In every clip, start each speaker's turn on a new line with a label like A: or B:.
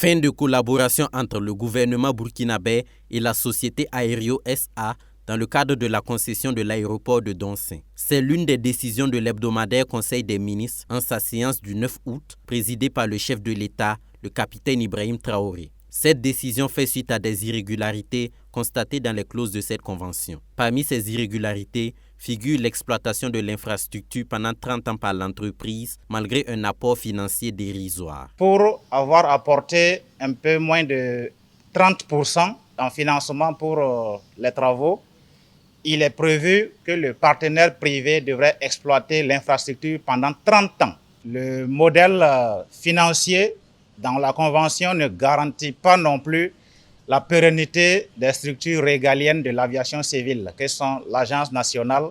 A: Fin de collaboration entre le gouvernement burkinabé et la société Aéreo SA dans le cadre de la concession de l'aéroport de Doncin. C'est l'une des décisions de l'hebdomadaire Conseil des ministres en sa séance du 9 août, présidée par le chef de l'État, le capitaine Ibrahim Traoré. Cette décision fait suite à des irrégularités constatées dans les clauses de cette convention. Parmi ces irrégularités figure l'exploitation de l'infrastructure pendant 30 ans par l'entreprise, malgré un apport financier dérisoire.
B: Pour avoir apporté un peu moins de 30% en financement pour les travaux, il est prévu que le partenaire privé devrait exploiter l'infrastructure pendant 30 ans. Le modèle financier dans la convention ne garantit pas non plus la pérennité des structures régaliennes de l'aviation civile, que sont l'Agence nationale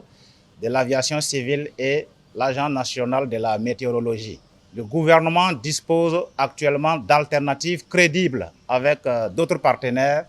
B: de l'aviation civile et l'Agence nationale de la météorologie. Le gouvernement dispose actuellement d'alternatives crédibles avec d'autres partenaires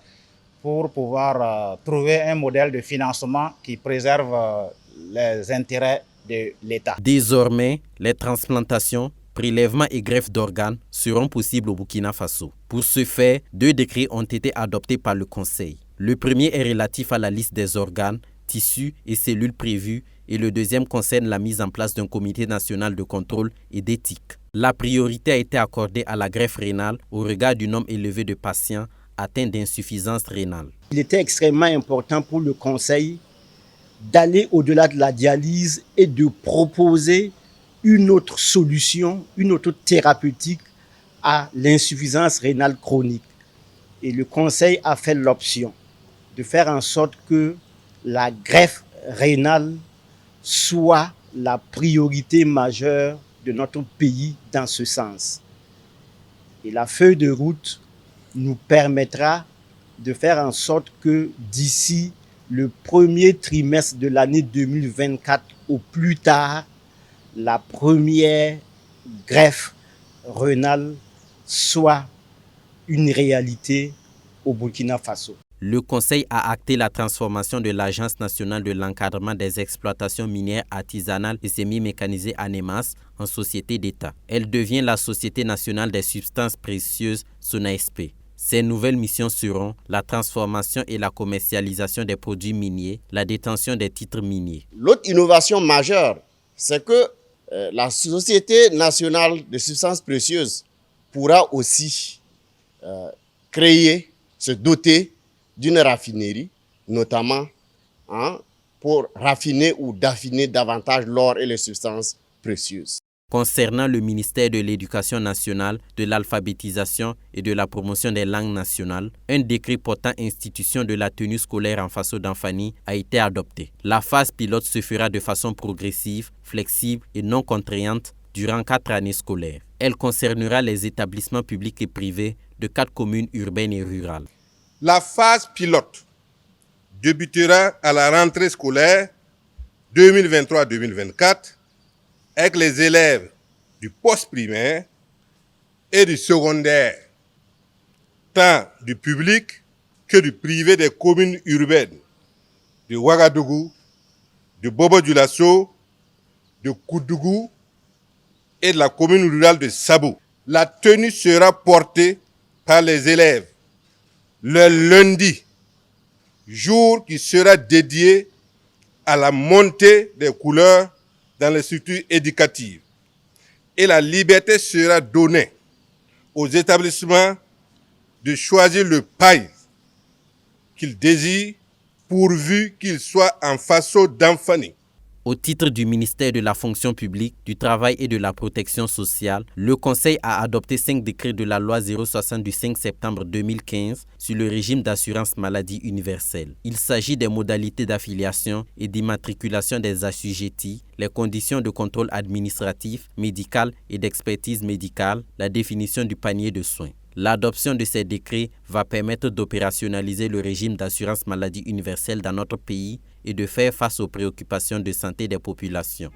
B: pour pouvoir trouver un modèle de financement qui préserve les intérêts de l'État.
A: Désormais, les transplantations, prélèvements et greffes d'organes seront possibles au Burkina Faso. Pour ce faire, 2 décrets ont été adoptés par le Conseil. Le premier est relatif à la liste des organes, tissus et cellules prévus et le deuxième concerne la mise en place d'un comité national de contrôle et d'éthique. La priorité a été accordée à la greffe rénale au regard du nombre élevé de patients atteints d'insuffisance rénale.
C: Il était extrêmement important pour le Conseil d'aller au-delà de la dialyse et de proposer une autre solution, une autre thérapeutique à l'insuffisance rénale chronique. Et le Conseil a fait l'option de faire en sorte que la greffe rénale soit la priorité majeure de notre pays dans ce sens. Et la feuille de route nous permettra de faire en sorte que d'ici le premier trimestre de l'année 2024 au plus tard, la première greffe rénale soit une réalité au Burkina Faso.
A: Le Conseil a acté la transformation de l'Agence nationale de l'encadrement des exploitations minières artisanales et semi-mécanisées ANEMAS en société d'État. Elle devient la Société nationale des substances précieuses SONASP. Ses nouvelles missions seront la transformation et la commercialisation des produits miniers, la détention des titres miniers.
D: L'autre innovation majeure, c'est que la Société nationale des substances précieuses pourra aussi se doter d'une raffinerie, notamment pour raffiner ou d'affiner davantage l'or et les substances précieuses.
A: Concernant le ministère de l'Éducation nationale, de l'alphabétisation et de la promotion des langues nationales, un décret portant institution de la tenue scolaire en Faso d'Anfani a été adopté. La phase pilote se fera de façon progressive, flexible et non contraignante durant 4 années scolaires. Elle concernera les établissements publics et privés de 4 communes urbaines et rurales.
E: La phase pilote débutera à la rentrée scolaire 2023-2024 avec les élèves du post-primaire et du secondaire, tant du public que du privé des communes urbaines de Ouagadougou, de Bobo-Dioulasso, de Koudougou et de la commune rurale de Sabou. La tenue sera portée par les élèves le lundi, jour qui sera dédié à la montée des couleurs dans les structures éducatives. Et la liberté sera donnée aux établissements de choisir le paille qu'ils désirent pourvu qu'il soit en Faso d'Anfani.
A: Au titre du ministère de la fonction publique, du travail et de la protection sociale, le Conseil a adopté 5 décrets de la loi 060 du 5 septembre 2015 sur le régime d'assurance maladie universelle. Il s'agit des modalités d'affiliation et d'immatriculation des assujettis, les conditions de contrôle administratif, médical et d'expertise médicale, la définition du panier de soins. L'adoption de ces décrets va permettre d'opérationnaliser le régime d'assurance maladie universelle dans notre pays et de faire face aux préoccupations de santé des populations.